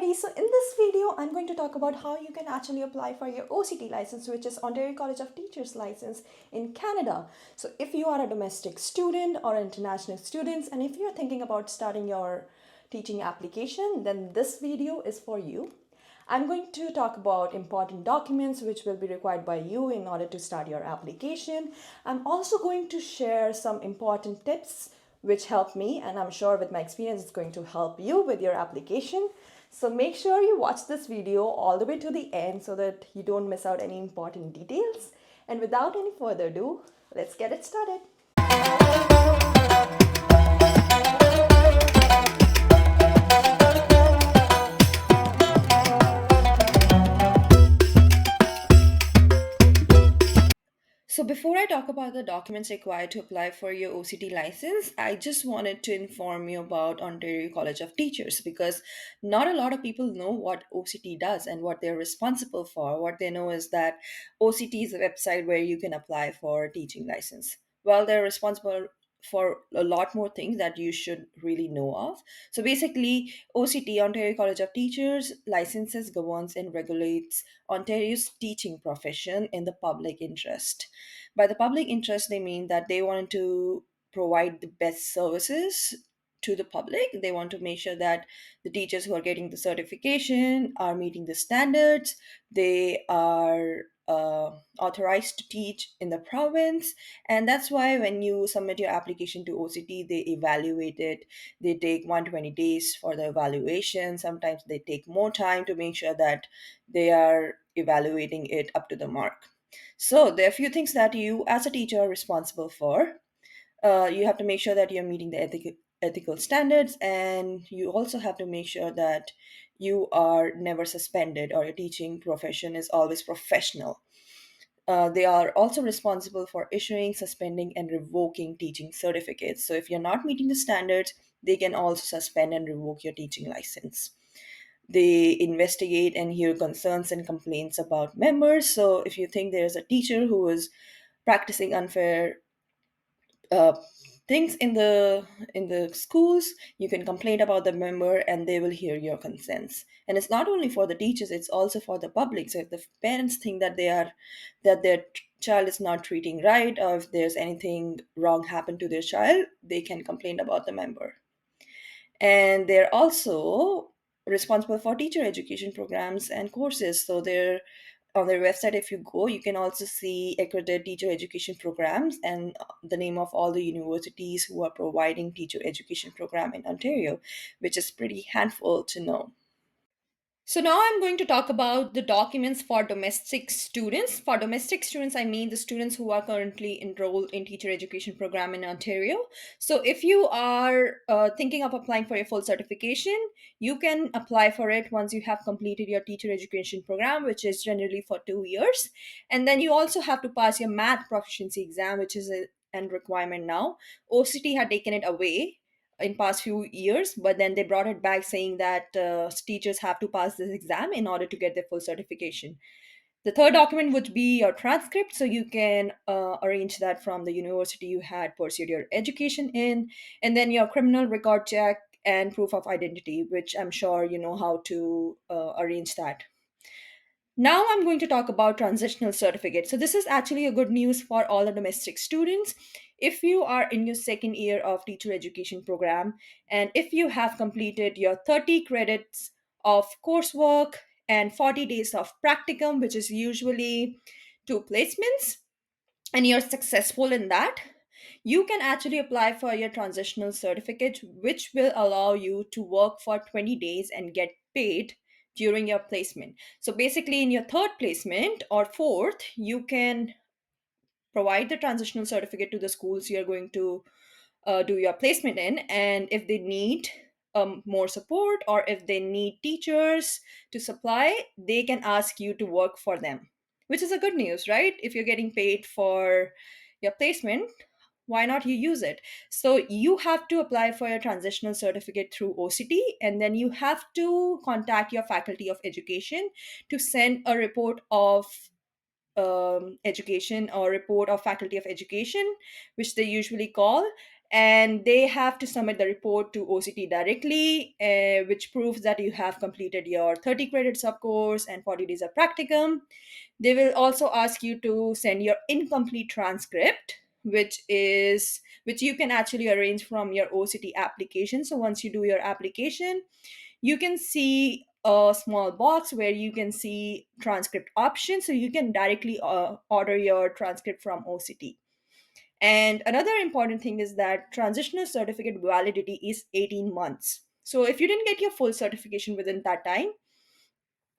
guys. So in this video, I'm going to talk about how you can actually apply for your OCT license, which is Ontario College of Teachers license in Canada. So if you are a domestic student or international students, and if you're thinking about starting your teaching application, then this video is for you. I'm going to talk about important documents which will be required by you in order to start your application. I'm also going to share some important tips which help me, and I'm sure with my experience it's going to help you with your application. So make sure you watch this video all the way to the end so that you don't miss out any important details. And without any further ado, let's get it started. So before I talk about the documents required to apply for your OCT license, I just wanted to inform you about Ontario College of Teachers because not a lot of people know what OCT does and what they're responsible for. What they know is that OCT is a website where you can apply for a teaching license. Well, they're responsible for a lot more things that you should really know of. So basically, OCT, Ontario College of Teachers, licenses, governs, and regulates Ontario's teaching profession in the public interest. By the public interest, they mean that they want to provide the best services to the public. They want to make sure that the teachers who are getting the certification are meeting the standards. They are authorized to teach in the province. And that's why when you submit your application to OCT, they evaluate it. They take 120 days for the evaluation. Sometimes they take more time to make sure that they are evaluating it up to the mark. So there are a few things that you, as a teacher, are responsible for. You have to make sure that you're meeting the ethical standards, and you also have to make sure that you are never suspended or your teaching profession is always professional. They are also responsible for issuing, suspending, and revoking teaching certificates. So if you're not meeting the standards, they can also suspend and revoke your teaching license. They investigate and hear concerns and complaints about members. So if you think there's a teacher who is practicing unfair uh, things in the schools, you can complain about the member and they will hear your concerns. And it's not only for the teachers, it's also for the public. So if the parents think that their child is not treating right, or if there's anything wrong happened to their child, they can complain about the member. And they're also responsible for teacher education programs and courses. So they're on their website. If you go, you can also see accredited teacher education programs and the name of all the universities who are providing teacher education program in Ontario, which is pretty handful to know. So now I'm going to talk about the documents for domestic students. For domestic students, I mean the students who are currently enrolled in teacher education program in Ontario. So if you are thinking of applying for your full certification, you can apply for it once you have completed your teacher education program, which is generally for 2 years. And then you also have to pass your math proficiency exam, which is an requirement now. OCT had taken it away in past few years, but then they brought it back saying that teachers have to pass this exam in order to get their full certification. The third document would be your transcript, so you can arrange that from the university you had pursued your education in. And then your criminal record check and proof of identity, which I'm sure you know how to arrange that. Now I'm going to talk about transitional certificate. So this is actually a good news for all the domestic students. If you are in your second year of teacher education program, and if you have completed your 30 credits of coursework and 40 days of practicum, which is usually two placements, and you're successful in that, you can actually apply for your transitional certificate, which will allow you to work for 20 days and get paid during your placement. So basically, in your third placement or fourth, you can provide the transitional certificate to the schools you're going to do your placement in. And if they need more support, or if they need teachers to supply, they can ask you to work for them, which is a good news, right? If you're getting paid for your placement, why not you use it? So you have to apply for your transitional certificate through OCT, and then you have to contact your faculty of education to send a report of education or report of faculty of education, which they usually call. and they have to submit the report to OCT directly, which proves that you have completed your 30 credits of course and 40 days of practicum. They will also ask you to send your incomplete transcript, which you can actually arrange from your OCT application. So once you do your application, you can see a small box where you can see transcript options, so you can directly order your transcript from OCT. And another important thing is that transitional certificate validity is 18 months. So if you didn't get your full certification within that time,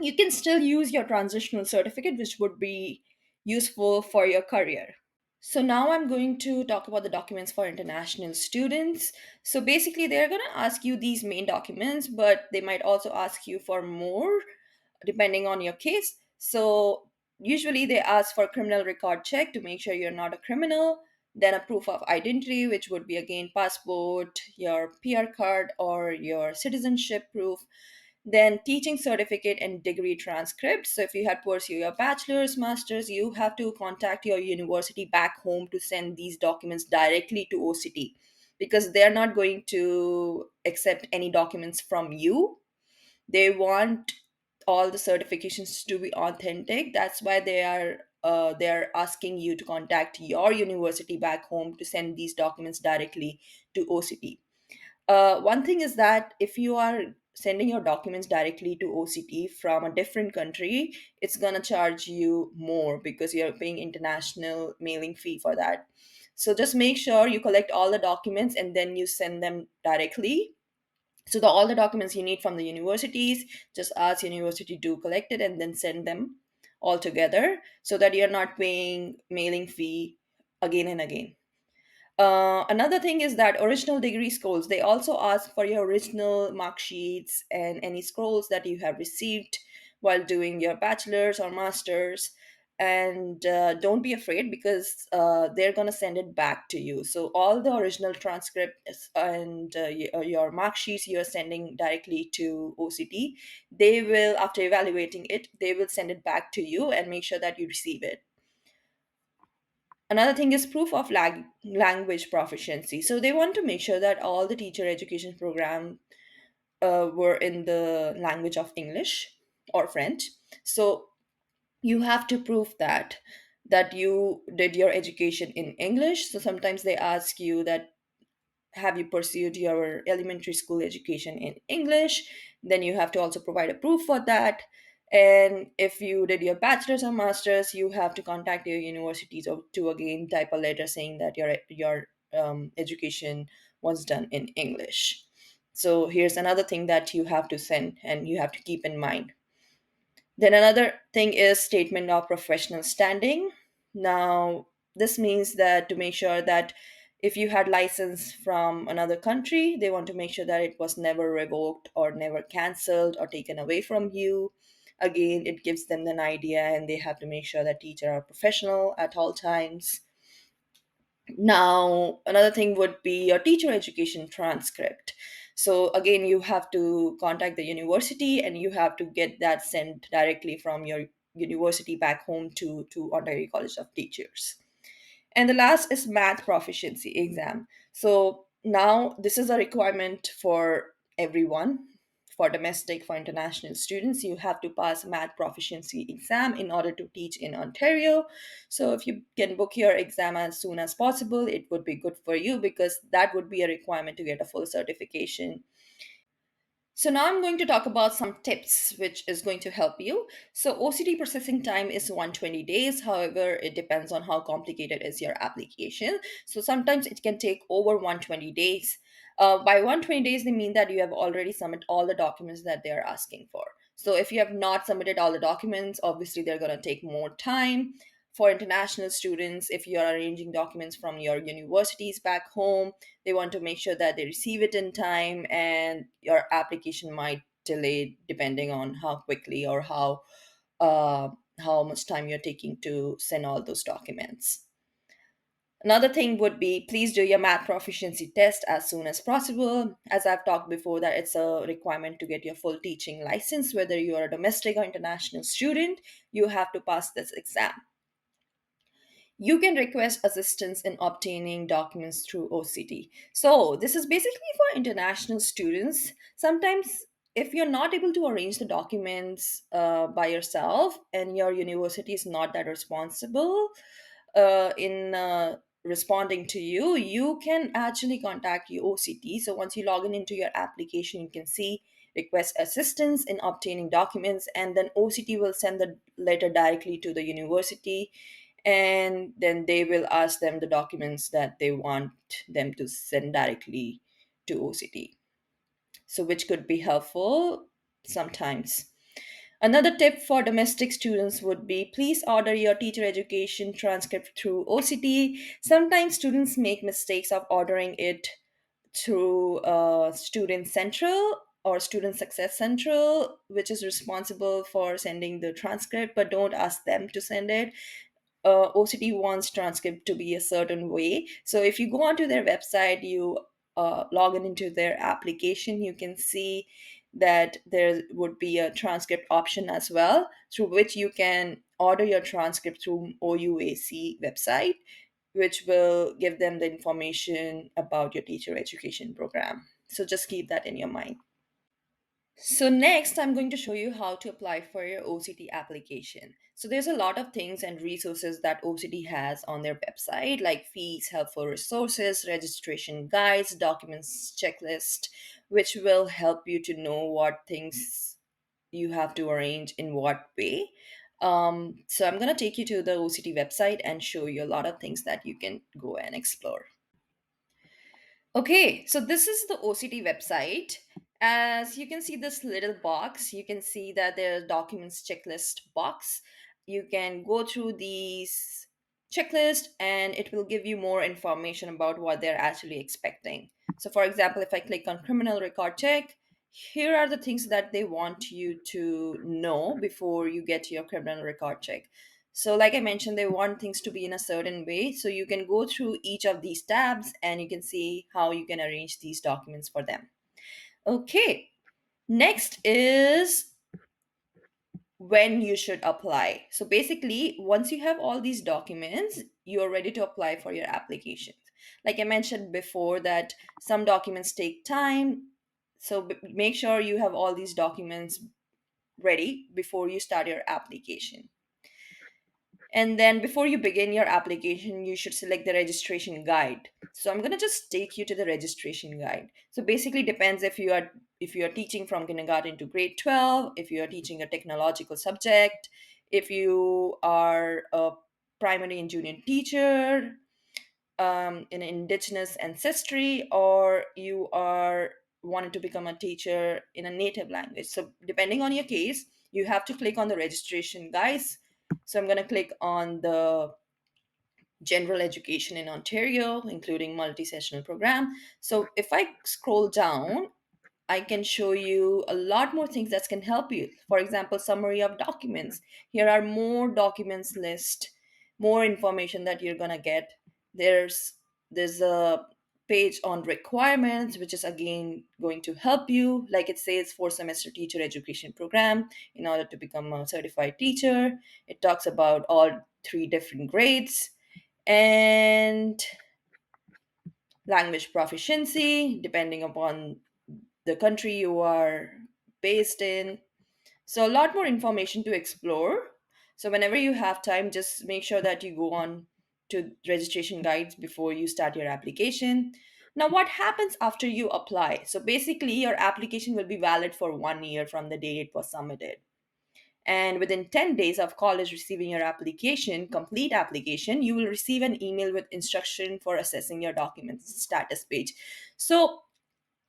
you can still use your transitional certificate, which would be useful for your career. So now I'm going to talk about the documents for international students. So basically, they're going to ask you these main documents, but they might also ask you for more depending on your case. So usually they ask for criminal record check to make sure you're not a criminal, then a proof of identity, which would be again passport, your PR card, or your citizenship proof, then teaching certificate and degree transcripts. So if you had pursued your bachelor's, master's, you have to contact your university back home to send these documents directly to OCT, because they're not going to accept any documents from you. They want all the certifications to be authentic. That's why they are asking you to contact your university back home to send these documents directly to OCT. One thing is that if you are sending your documents directly to OCT from a different country, it's gonna charge you more because you're paying international mailing fee for that. So just make sure you collect all the documents and then you send them directly. So all the documents you need from the universities, just ask university to collect it and then send them all together so that you're not paying mailing fee again and again. Another thing is that original degree scrolls, they also ask for your original mark sheets and any scrolls that you have received while doing your bachelor's or master's. And don't be afraid because they're going to send it back to you. So all the original transcripts and your mark sheets you're sending directly to OCT, they will, after evaluating it, they will send it back to you and make sure that you receive it. Another thing is proof of language proficiency. So they want to make sure that all the teacher education program were in the language of English or French. So you have to prove that you did your education in English. So sometimes they ask you that, have you pursued your elementary school education in English? Then you have to also provide a proof for that. And if you did your bachelor's or master's, you have to contact your universities to again type a letter saying that your education was done in English. So here's another thing that you have to send and you have to keep in mind. Then another thing is statement of professional standing. Now, this means that to make sure that if you had license from another country, they want to make sure that it was never revoked or never cancelled or taken away from you. Again, it gives them an idea and they have to make sure that teachers are professional at all times. Now, another thing would be your teacher education transcript. So, again, you have to contact the university and you have to get that sent directly from your university back home to Ontario College of Teachers. And the last is math proficiency exam. So now this is a requirement for everyone. For domestic, for international students, you have to pass math proficiency exam in order to teach in Ontario. So if you can book your exam as soon as possible, it would be good for you because that would be a requirement to get a full certification. So now I'm going to talk about some tips which is going to help you. So OCD processing time is 120 days. However, it depends on how complicated is your application. So sometimes it can take over 120 days. By 120 days, they mean that you have already submitted all the documents that they're asking for. So if you have not submitted all the documents, obviously they're going to take more time. For international students, if you are arranging documents from your universities back home, they want to make sure that they receive it in time, and your application might delay depending on how quickly or uh, how much time you're taking to send all those documents. Another thing would be please do your math proficiency test as soon as possible. As I've talked before, that it's a requirement to get your full teaching license, whether you are a domestic or international student, you have to pass this exam. You can request assistance in obtaining documents through OCT. So, this is basically for international students. Sometimes, if you're not able to arrange the documents by yourself and your university is not that responsible in responding to you, you can actually contact your OCT. So, once you log in into your application, you can see request assistance in obtaining documents, and then OCT will send the letter directly to the university, and then they will ask them the documents that they want them to send directly to OCT. So, which could be helpful sometimes. Another tip for domestic students would be please order your teacher education transcript through OCT. Sometimes students make mistakes of ordering it through Student Central or Student Success Central, which is responsible for sending the transcript, but don't ask them to send it. OCT wants transcript to be a certain way. So if you go onto their website, you log in into their application, you can see that there would be a transcript option as well, through which you can order your transcript through OUAC website, which will give them the information about your teacher education program. So just keep that in your mind. So next, I'm going to show you how to apply for your OCT application. So there's a lot of things and resources that OCT has on their website, like fees, helpful resources, registration guides, documents checklist, which will help you to know what things you have to arrange in what way. So I'm going to take you to the OCT website and show you a lot of things that you can go and explore. Okay, so this is the OCT website. As you can see this little box, you can see that there's documents checklist box. You can go through these checklist and it will give you more information about what they're actually expecting. So for example, if I click on criminal record check, here are the things that they want you to know before you get your criminal record check. So, like I mentioned, they want things to be in a certain way. So, you can go through each of these tabs and you can see how you can arrange these documents for them. Okay, next is when you should apply. So, basically, once you have all these documents, you're ready to apply for your application. Like I mentioned before, that some documents take time. So, make sure you have all these documents ready before you start your application. And then before you begin your application, you should select the registration guide. So I'm going to just take you to the registration guide. So basically depends if you are teaching from kindergarten to grade 12, if you are teaching a technological subject, if you are a primary and junior teacher, in indigenous ancestry, or you are wanting to become a teacher in a native language. So depending on your case, you have to click on the registration guides. So I'm going to click on the general education in Ontario, including multi-sessional program. So if I scroll down, I can show you a lot more things that can help you. For example, summary of documents. Here are more documents list, more information that you're gonna get. There's a page on requirements, which is again going to help you. Like it says, 4 semester teacher education program in order to become a certified teacher. It talks about all three different grades and language proficiency, depending upon the country you are based in. So, a lot more information to explore. So, whenever you have time, just make sure that you go on to registration guides before you start your application. Now, what happens after you apply? So, basically, your application will be valid for 1 year from the date it was submitted. And within 10 days of college receiving your application, complete application, you will receive an email with instruction for assessing your documents status page. So,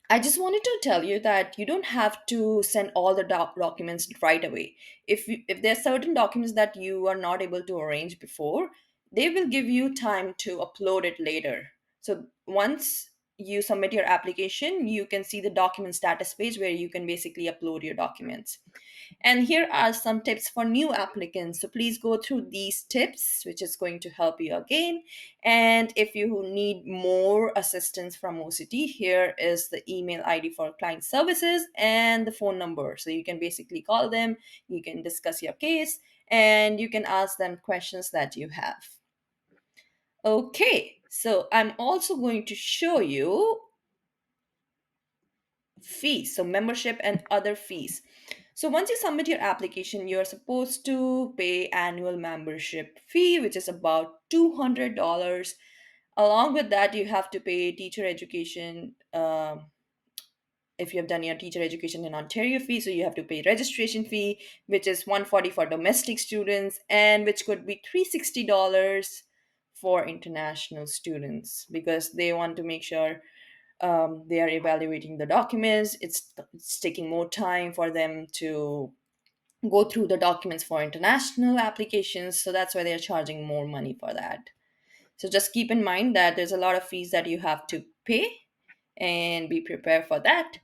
I just wanted to tell you that you don't have to send all the documents right away. If there are certain documents that you are not able to arrange before, they will give you time to upload it later. So once you submit your application, you can see the document status page where you can basically upload your documents. And here are some tips for new applicants. So please go through these tips, which is going to help you again. And if you need more assistance from OCT, here is the email ID for client services and the phone number. So you can basically call them, you can discuss your case, and you can ask them questions that you have. Okay, so I'm also going to show you fees, so membership and other fees. So once you submit your application, you're supposed to pay annual membership fee, which is about $200. Along with that, you have to pay teacher education. If you have done your teacher education in Ontario fee, so you have to pay registration fee, which is 140 for domestic students, and which could be $360 for international students because they want to make sure they are evaluating the documents. It's taking more time for them to go through the documents for international applications, so that's why they're charging more money for that. So just keep in mind that there's a lot of fees that you have to pay and be prepared for that.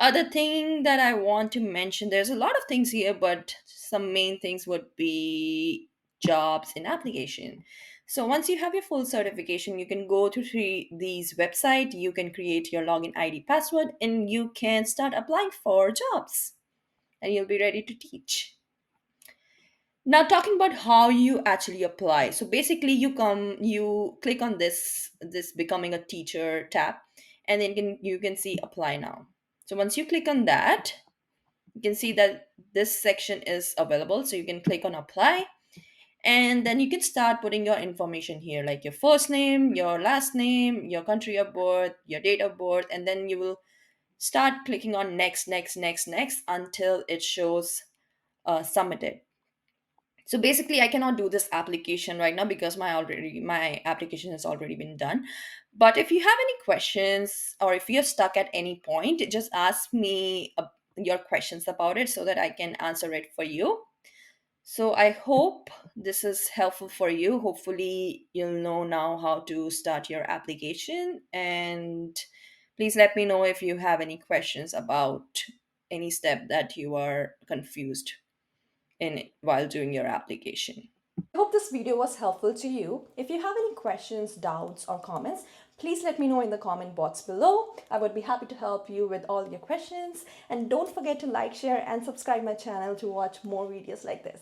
Other thing that I want to mention, there's a lot of things here, but some main things would be jobs in application. So once you have your full certification, you can go to these website, you can create your login ID password, and you can start applying for jobs, and you'll be ready to teach. Now talking about how you actually apply. So basically you click on this becoming a teacher tab, and then you can see apply now. So once you click on that, you can see that this section is available, so you can click on apply, and then you can start putting your information here, like your first name, your last name, your country of birth, your date of birth, and then you will start clicking on next, next, next, next until it shows submitted. So basically I cannot do this application right now because my application has already been done. But if you have any questions or if you're stuck at any point, just ask me your questions about it so that I can answer it for you. So I hope this is helpful for you. Hopefully you'll know now how to start your application, and please let me know if you have any questions about any step that you are confused in while doing your application. I hope this video was helpful to you. If you have any questions, doubts, or comments, please let me know in the comment box below. I would be happy to help you with all your questions. And don't forget to like, share, and subscribe my channel to watch more videos like this.